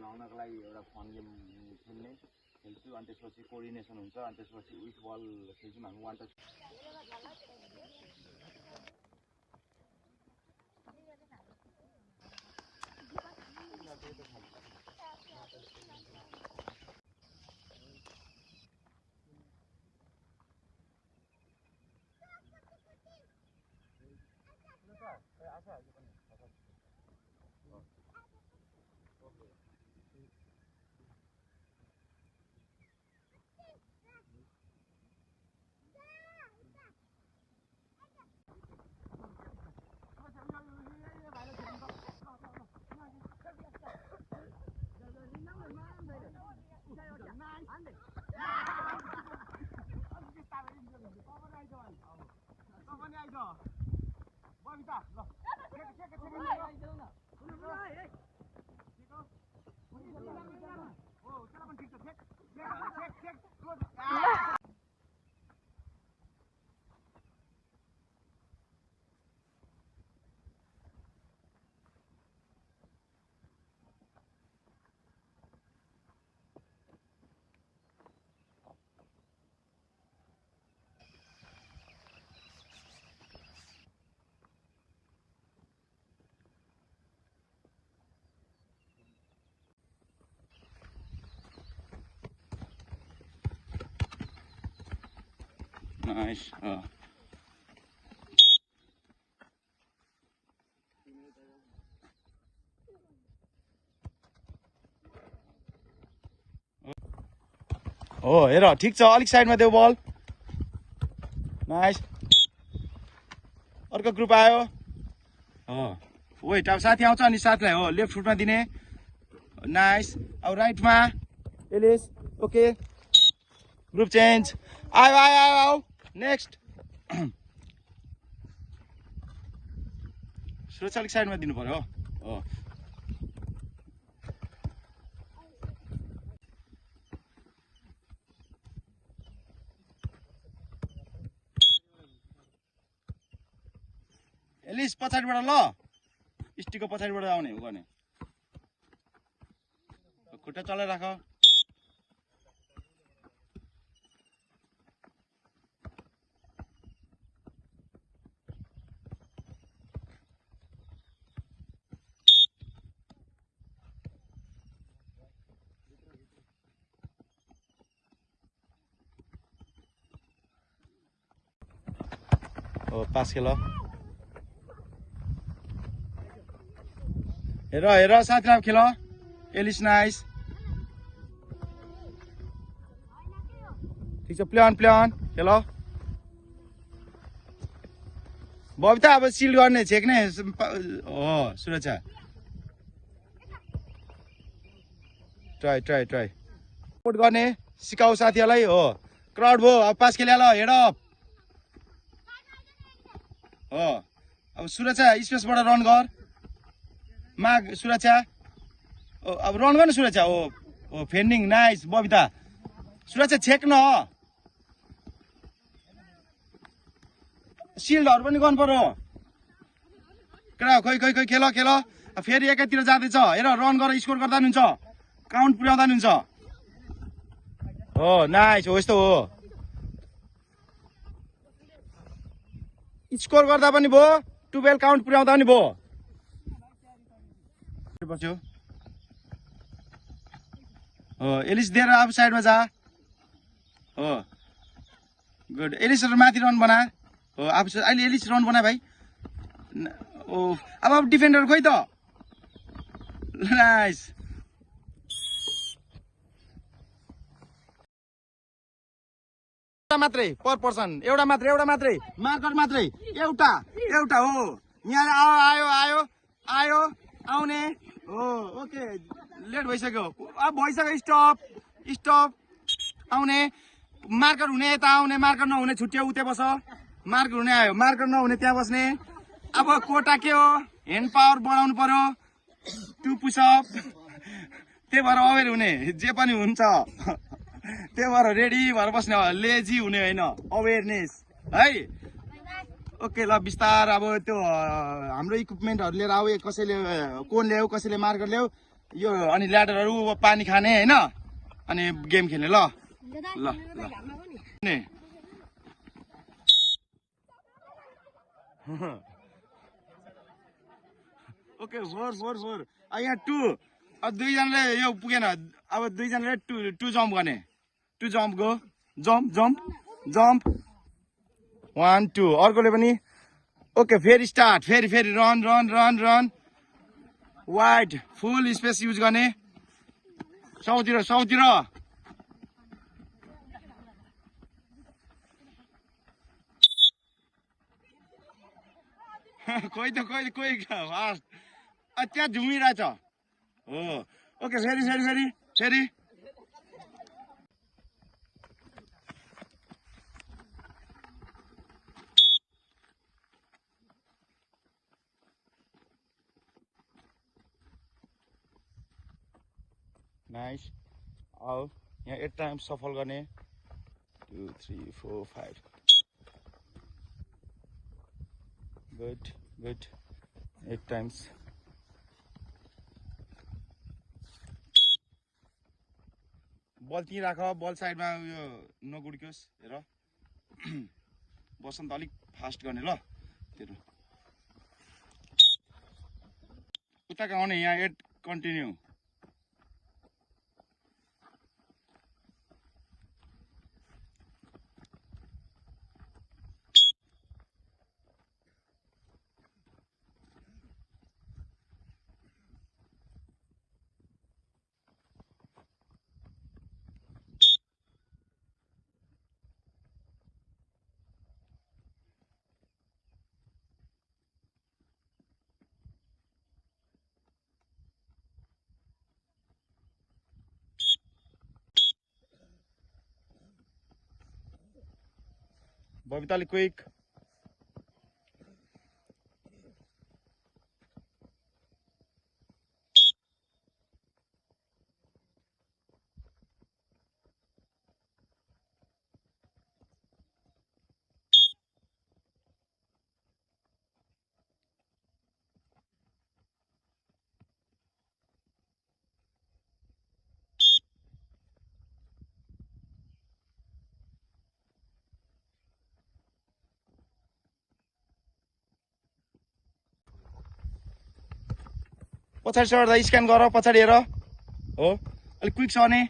लगाउनको लागि एउटा फन गेम खेल्छु अनि त्यसपछि कोअर्डिनेसन हुन्छ अनि त्यसपछि विथ बल खेल्छौँ हामी वान टच Nice. Oh, हेर ठीक छ अलिक साइडमा देऊ बल नाइस अर्को ग्रुप आयो वेट अब साथी आउँछ अनि साथीलाई हो लेफ्ट फुटमा दिने नाइस अब राइटमा एलिस ओके ग्रुप चेन्ज आयो आयो आयो आयो नेक्स्ट सुरक्षा अलिक साइडमा दिनु पर्यो हो एलिस पछाडिबाट ल स्टिकको पछाडिबाट आउने हो गर्ने खुट्टा चलाइ राख पास खेल हेर हेर साथीलाई खेल एलिस नाइस ठीक छ प्ले अन खेल बबिता अब सिल्ड गर्ने छेक्ने हो सुरक्षा ट्राई सपोर्ट गर्ने सिकाऊ साथीहरूलाई हो क्राउड भयो अब पास खेल हेड अप हो अब सुरक्षा स्पेसबाट रन गर माग सुरक्षा अब रन गर्न सुरक्षा हो फेन्डिङ नाइस बबिता सुरक्षा छेक न सिल्डहरू पनि गर्नु पर्यो खै खेल फेरि एकातिर जाँदैछ हेर रन गरेर स्कोर गर्दा नि हुन्छ काउन्ट पुर्याउँदा नि हुन्छ हो नाइस हो यस्तो हो स्कोर गर्दा पनि भयो 12 काउन्ट पुर्याउँदा पनि भयो बस्यो हो एलिस दिएर अब साइडमा जा हो गुड एलिस माथि रन बना हो अब अहिले एलिस रन बना भाइ ओ अब डिफेन्डर खोइ त नाइस मात्रै पर पर्सन एउटा मात्रै मार्कर मात्रै एउटा हो यहाँ आयो आउने हो ओके लेट भइसक्यो अब भइसक्यो स्टप आउने मार्कर हुने यता आउने मार्कर नहुने छुट्यो उतै बस मार्कर हुने आयो मार्कर नहुने त्यहाँ बस्ने अब कोटा के हो ह्यान्ड पावर बढाउनु पर्यो 2 पुसअप त्यही भएर अवेर हुने जे पनि हुन्छ त्यही भएर रेडी भएर बस्ने लेजी हुने होइन अवेरनेस है ओके ल बिस्तार अब त्यो हाम्रो इक्विपमेन्टहरू लिएर आऊ कसैले कोन ल्याऊ कसैले मार्कर ल्याऊ यो अनि ल्याडरहरू पानी खाने होइन अनि गेम खेल्ने ल ल ल ओके 4 यहाँ 2 अब दुईजनाले यो पुगेन अब दुईजनाले टु जम्प गर्ने टु जम्प गो जम्प 1 2 अर्कोले पनि ओके फेरि स्टार्ट फेरि रन वाइड फुल स्पेस युज गर्ने साउतिर कोही फास्ट त्यहाँ झुमिरहेछ हो ओके फेरि नाइस आओ यहाँ 8 टाइम्स सफल गर्ने 2 3 4 5 गुड 8 टाइम्स बल त्यहीँ राख बल साइडमा उयो नगुड्कियोस् हेर बसन्त अलिक फास्ट गर्ने ल तेरो उता आउने यहाँ 8 कन्टिन्यू बबिताले क्विक पछाडि सर्दा स्क्यान गर पछाडि हेर हो अलिक क्विक सर्ने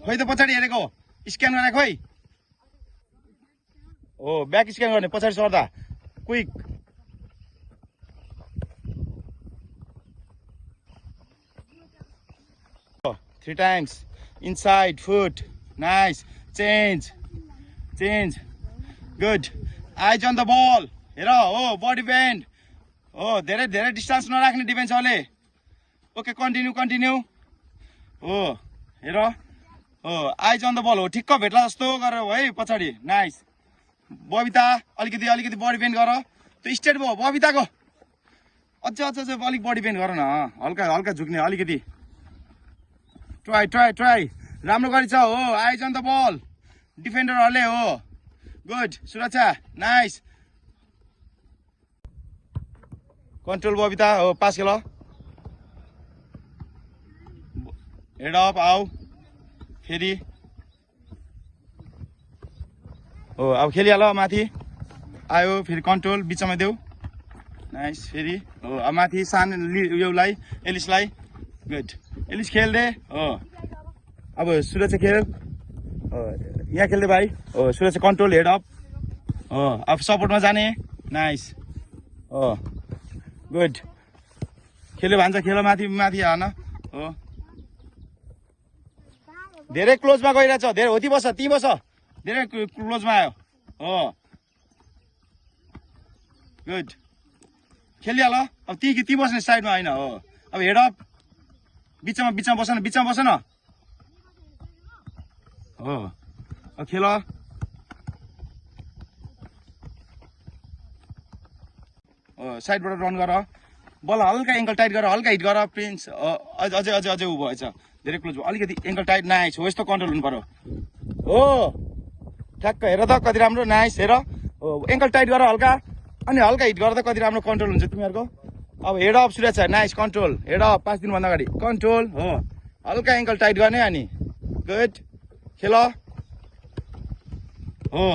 खोइ त पछाडि हेरेको स्क्यान गर्ने खोइ हो ब्याक स्क्यान गर्ने पछाडि सर्दा quick Oh, 3 times inside foot nice change good eyes on the ball हेर हो बडी बेन्ड हो धेरै डिस्टेन्स नराख्ने डिफेन्सरले ओके कन्टिन्यू हो हेर हो आइज अन द बल हो ठिक्क भेट्ला जस्तो गर है पछाडि नाइस बबिता अलिकति बडी बेन्ड गर त्यो स्ट्रेट भयो बबिताको अझ अलिक बडी बेन्ड गर न हल्का झुक्ने अलिकति ट्राई राम्रो गरी छ हो आइज अन द बल डिफेन्डरहरूले हो गुड सुरक्षा नाइस कन्ट्रोल बबिता हो पास खेल हेड अप आऊ फेरि हो अब खेलिहाल माथि आयो फेरि कन्ट्रोल बिचमा देऊ नाइस फेरि हो अब माथि सान उयोलाई एलिसलाई गुड एलिस खेल्दे हो अब सुरक्षा खेल यहाँ खेल्दे भाइ हो सुरक्षा कन्ट्रोल हेड अप हो अब सपोर्टमा जाने नाइस हो गुड खेल्यो भन्छ खेल माथि हान हो धेरै क्लोजमा गइरहेछ धेरै हो ती बस धेरै क्लोजमा आयो हो गुड खेलिहाल अब ती बस्ने साइडमा होइन हो अब हेड अप बिचमा बस न हो अब खेल साइडबाट रन गर बल हल्का एङ्कल टाइट गर हल्का हिट गर प्रिन्स अझै उ भएछ धेरै क्लोज भयो अलिकति एङ्कल टाइट नाइस हो यस्तो कन्ट्रोल हुनु पर्यो हो ठ्याक्क हेर त कति राम्रो नाइस हेर एङ्कल टाइट गर हल्का अनि हल्का हिट गर्दा कति राम्रो कन्ट्रोल हुन्छ तिमीहरूको अब head of Suresh nice control head of 5 दिनभन्दा अगाडि कन्ट्रोल हो हल्का एङ्कल टाइट गर्ने अनि गुड खेल हो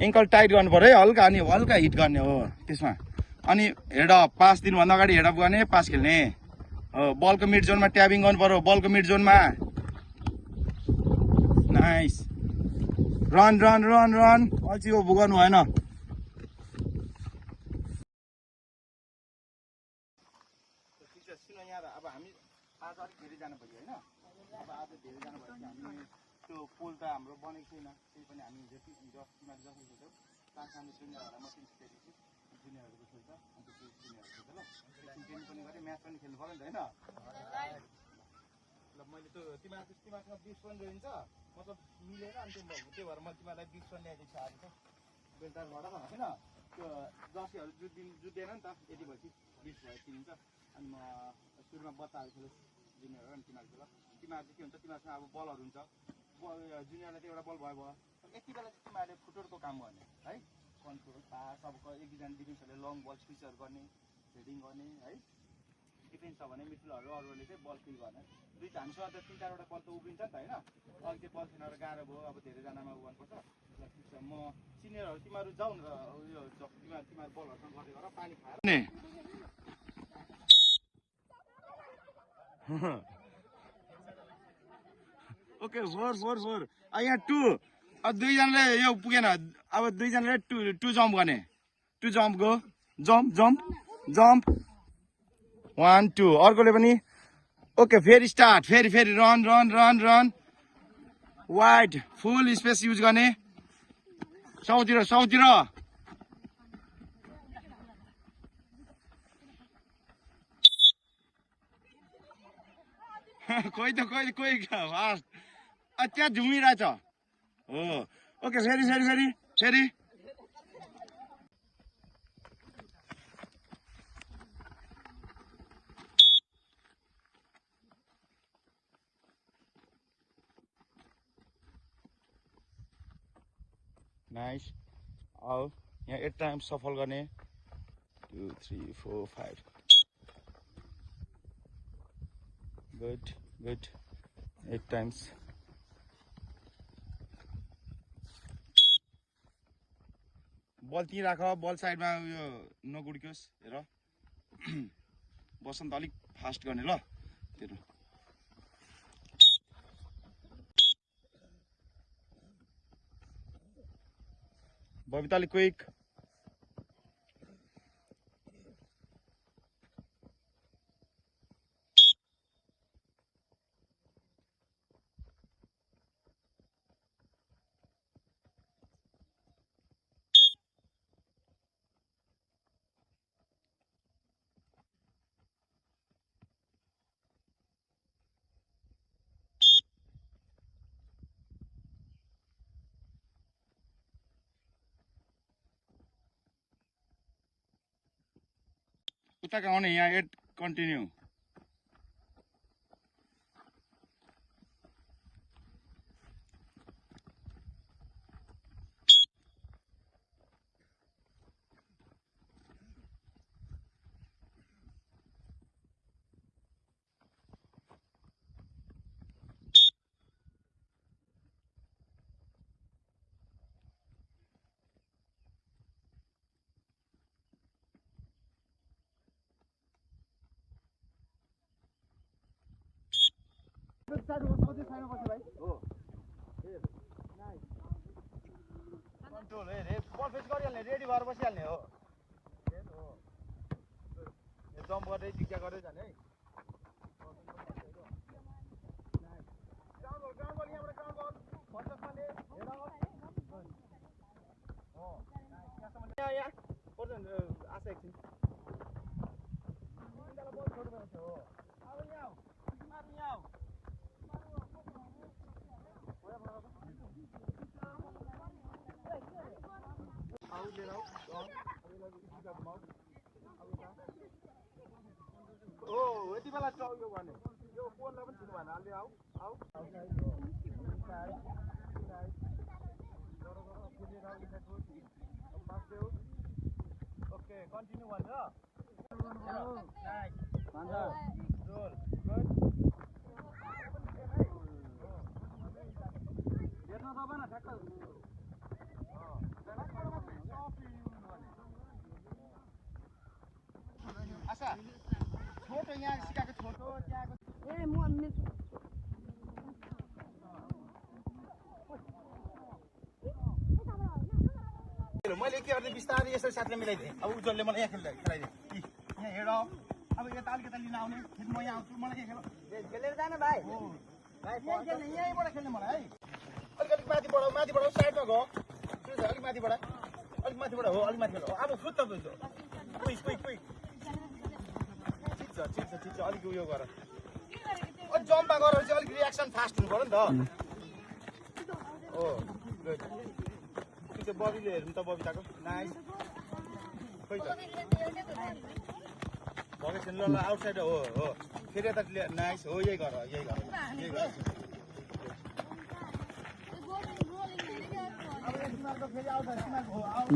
एङ्कल टाइट गर्नु पर्यो है हल्का अनि हल्का हिट गर्ने हो त्यसमा अनि हेड अफ 5 दिनभन्दा अगाडि हेड अफ गर्ने पास खेल्ने हो बलको मिड जोनमा ट्याबिङ गर्नु पर्यो बलको मिड जोनमा nice run run run run अल्छी गर्नु भएन अब हामी आज अलिक धेरै जानु पर्यो होइन अब आज धेरै जानु भयो हामी त्यो पोल त हाम्रो बनेको छैन त्यही पनि हामी जति तिमीहरू जसरी खेल्छौ पाँच हामी जुनियरहरूलाई म तिमीहरू खेलेको छु जुनियरहरूको खेल्छ अन्त त्यो जुनियरहरू खेल्छ ल एकछिन ट्रेनिङ पनि गरेँ म्याच पनि खेल्नु पऱ्यो नि त होइन ल मैले त्यो तिमीहरूसँग 20 पनि रहन्छ मतलब मिलेर अनि त्यही भएर मैले तिमीहरूलाई 20 पनि ल्याइदिएको छु आज चाहिँ बेलुकाबाट होइन त्यो दसैँहरू जुत्दैन नि त यति भएपछि 20 भयो किनिन्छ अनि म सुरुमा बच्चाहरू खेल्छु जुनियर अनि तिमीहरू खेल तिमीहरू चाहिँ के हुन्छ तिमीहरूसँग अब बलहरू हुन्छ जुनियरलाई चाहिँ एउटा बल भयो यति बेला चाहिँ तिमीहरूले फुटरको काम गर्ने है कन्ट्रोल पास अब एक दुईजना डिफेन्सहरूले लङ बल स्विचहरू गर्ने हेडिङ गर्ने है डिफेन्स छ भने मिडफिल्डहरू अरूहरूले चाहिँ बल फिल गर्ने हामीसँग त 3-4वटा बल त उभिन्छ नि त होइन अघि चाहिँ बल खेल्न गाह्रो भयो अब धेरैजनामा गर्नुपर्छ ल ठिक छ म सिनियरहरू तिमीहरू जाऊ न उयो तिमीहरू बलहरूसँग गर्दै गर पानी खाएर ओके फोर यहाँ 2 अब दुईजनाले यो पुगेन अब दुईजनाले टु जम्प गर्ने टु जम्प गो जम्प 1 2 अर्कोले पनि ओके फेरि स्टार्ट फेरि रन वाइड फुल स्पेस युज गर्ने साउतिर कोही फास्ट त्यहाँ झुमिरहेछ हो ओके फेरि नाइस आओ यहाँ 8 टाइम्स सफल गर्ने 2 3 4 5 गुड 8 टाइम्स बल त्यहीँ राख बल साइडमा उयो नगुड्कियोस् हेर बसन्त अलिक फास्ट गर्ने ल तेरो बबिता अलिक क्विक उता आउने यहाँ 8 कन्टिन्यू कन्ट्रोल बल फेस गरिहाल्ने रेडी भएर बसिहाल्ने हो जम्प गर्दै जिज्ञा गर्दै जाने है आशा एकछिन बल छोड्नु हो अब यहाँ यति बेला उयो गर्ने यो पोललाई पनि छिर्नु भएन अलि आऊ Okay, continue one. Nice. Roll. आशा छोटो यहाँ सिकाएको छोटो त्यहाँको मैले के गर्ने बिस्तारै यसरी साथले मिलाइदिएँ अब उज्जवलले मलाई यहाँ खेलाइदिएँ यहाँ हेड अफ अब यता अलिकता लिन आउने फेरि म यहाँ आउँछु मलाई के खेल खेलेर जाने भाइ खेल्ने यहीँबाट खेल्ने मलाई है अलिक माथि बढाउ साइडमा गयो अलिक माथिबाट हो अलिक माथिबाट हो अब फुट त बुझ्यो क्विक ठिक छ अलिक उयो गर अलिक जम्पा गरेर चाहिँ अलिक रियाक्सन फास्ट हुनु पर्यो नि त हो त्यो बबीले हेर्नु त बबिताको नाइस खोइ त भगेसन ल आउटसाइड हो फेरि यता नाइस हो यही गर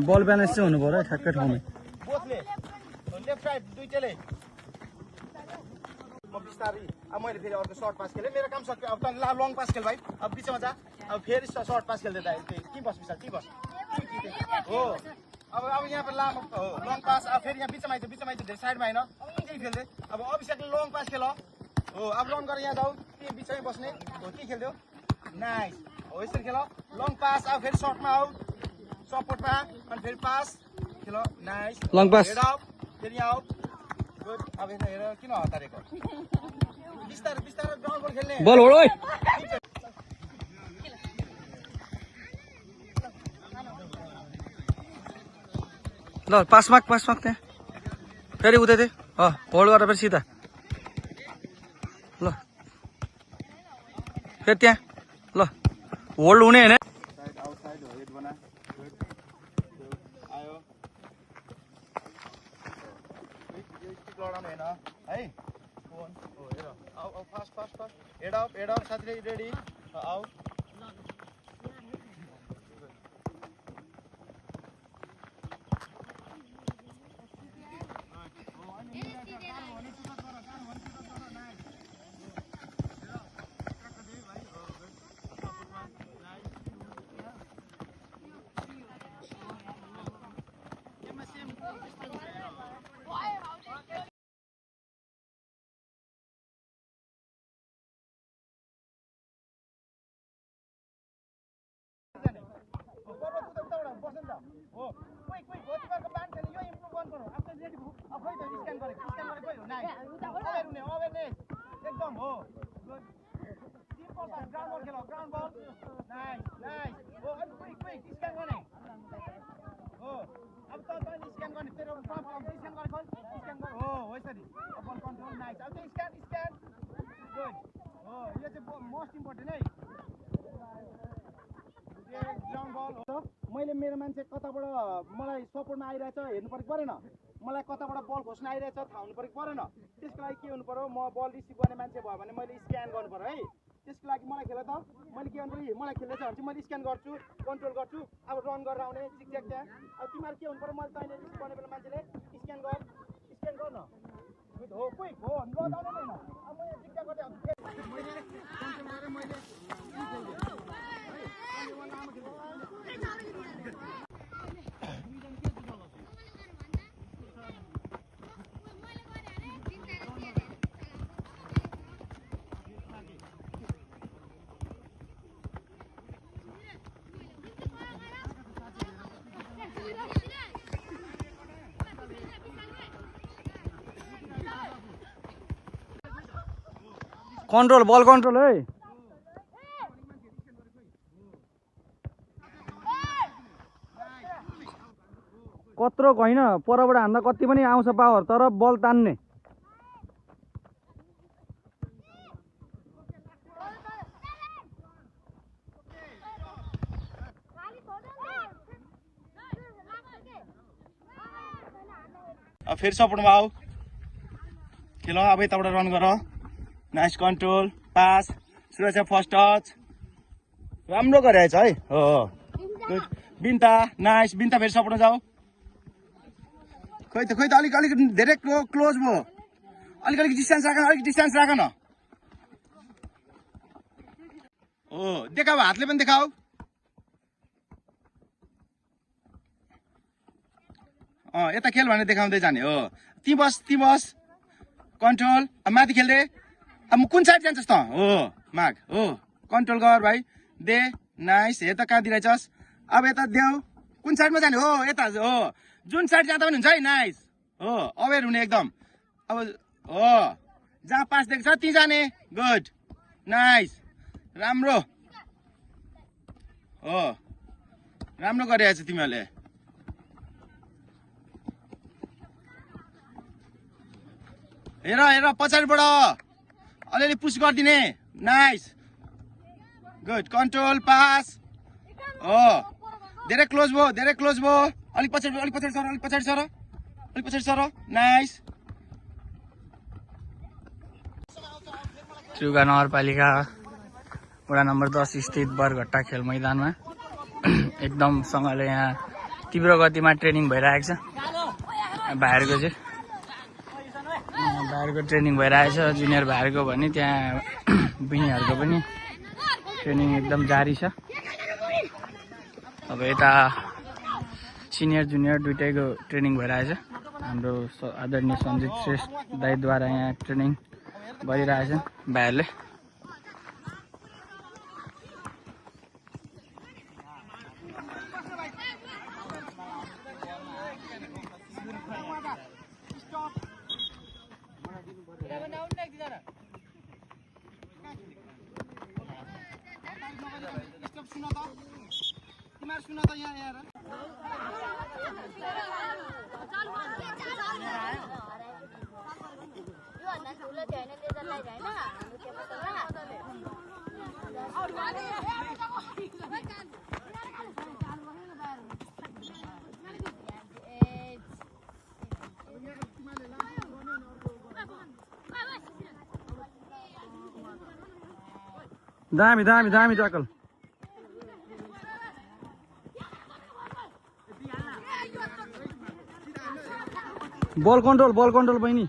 बल ब्यालेन्स चाहिँ हुनु पर्यो ठ्याक्कै ठाउँमा बोथले लेफ्ट राइट दुईटैले म बिस्तारै अब मैले फेरि अर्को सर्ट पास खेलेँ मेरो काम सक्यो अब त लङ पास खेल भाइ अब बिचमा जा अब फेरि सर्ट पास खेल्दै दाइ कि बस बिस्तार कि बस हो अब यहाँ पर लामो हो लङ पास अब फेरि यहाँ बिचमा आइज धेरै साइडमा होइन त्यही खेल्दै अब अभिषेकले लङ पास खेल हो अब लङ गरेर यहाँ जाऊ त्यही बिचमै बस्ने हो के खेल्थ्यो नाइस हो यसरी खेल लङ पास अब फेरि सर्टमा आऊ सपोर्टमा अनि फेरि पास खेल nice long pass head up फेरि आऊ गुड अब यता हेर किन हतारेको बिस्तारै ग्राउन्ड बल खेल्ने बल हो ओइ ल पास माग त्यहाँ फेरि उतै थिए होल्ड गरेर फेरि सिधा ल फेरि त्यहाँ ल होल्ड हुने होइन आउटसाइड हो हेड बना गुड आयो स्टिक लडाउनु होइन है फोन हो हेर आऊ फास्ट हेड अप साथी रेडी आऊ हो क्विक हो तिमीहरूको मान्छेले यो इम्प्रुभ गर्नुपर्छ आफ्नो रेडी भयो अब खोइ त स्क्यान गरेको खोइ हो नाइस अवेरनेस एकदम हो गुड सिम्पल ग्राउन्ड बल खेल ग्राउन्ड बल नाइस हो अनि क्विक स्क्यान गर्ने हो अब तैँले स्क्यान गर्ने तेरो स्क्यान गरेको स्क्यान गर हो यसरी अब बल कन्ट्रोल नाइस अब चाहिँ स्क्यान गुड हो यो चाहिँ मोस्ट इम्पोर्टेन्ट है ग्राउन्ड बल हो मैले मेरो मान्छे कताबाट मलाई सपोर्टमा आइरहेछ हेर्नु परेन मलाई कताबाट बल खोज्न आइरहेछ थाहा हुनु परेन त्यसको लागि के हुनु पर्यो म बल रिसिभ गर्ने मान्छे भयो भने मैले स्क्यान गर्नु पर्यो है त्यसको लागि मलाई खेल त मैले के गर्नु मलाई खेल्दैछ भने चाहिँ मैले स्क्यान गर्छु कन्ट्रोल गर्छु अब रन गरेर आउने जिक्ज्याक त्यहाँ अब तिमीहरू के हुनु पर्यो मैले तैँले रिसिभ गर्ने बेला मान्छेले स्क्यान गर न हो क्विक हो नजाने होइन अब मैले जिक्ज्याक गर्दै आउँछु मैले कन्ट्रोल गरेर मैले कन्ट्रोल बल कन्ट्रोल है कत्रो होइन परबाट हान्दा कति पनि आउँछ पावर तर बल तान्ने अब फेरि सपोर्टमा आऊ खेल अब यताबाट रन गर नाइस कन्ट्रोल पास सुरक्षा फर्स्ट टच राम्रो गरेछ है हो गुड बिन्ता नाइस बिन्ता फेरि सपोर्टमा जाऊ खै त अलिक धेरै क्लोज भयो अलिक डिस्टेन्स राख न हो देखाऊ हातले पनि देखाऊ यता खेल भनेर देखाउँदै जाने हो ती बस कन्ट्रोल माथि खेल्दै अब कुन साइड जान्छस् त हो माग हो कन्ट्रोल गर भाइ दे नाइस हेर त कहाँ दिइरहेछस् अब यता देऊ कुन साइडमा जाने हो यता हो जुन साइड जाँदा पनि हुन्छ है नाइस हो अवेर हुने एकदम अब हो जहाँ पास देख्छ त्यहीँ जाने गुड नाइस राम्रो हो राम्रो गरिरहेछ तिमीहरूले हेर पछाडिबाट अलिअलि पुस गरिदिने नाइस गुड कन्ट्रोल पास हो धेरै क्लोज भयो अलिक पछाडि सर नाइस त्रियुगा नगरपालिका वडा नम्बर 10 स्थित बरघट्टा खेल मैदानमा एकदमसँगले यहाँ तीव्र गतिमा ट्रेनिङ भइरहेको छ भाइहरूको ट्रेनिङ भइरहेछ जुनियर भाइहरूको भने त्यहाँ बिनीहरूको पनि ट्रेनिङ एकदम जारी छ अब यता सिनियर जुनियर दुइटैको ट्रेनिङ भइरहेछ हाम्रो आदरणीय सञ्जित श्रेष्ठ दाइद्वारा यहाँ ट्रेनिङ गरिरहेछन् भाइहरूले सुन त यहाँ दामी ट्याकल बल कन्ट्रोल बहिनी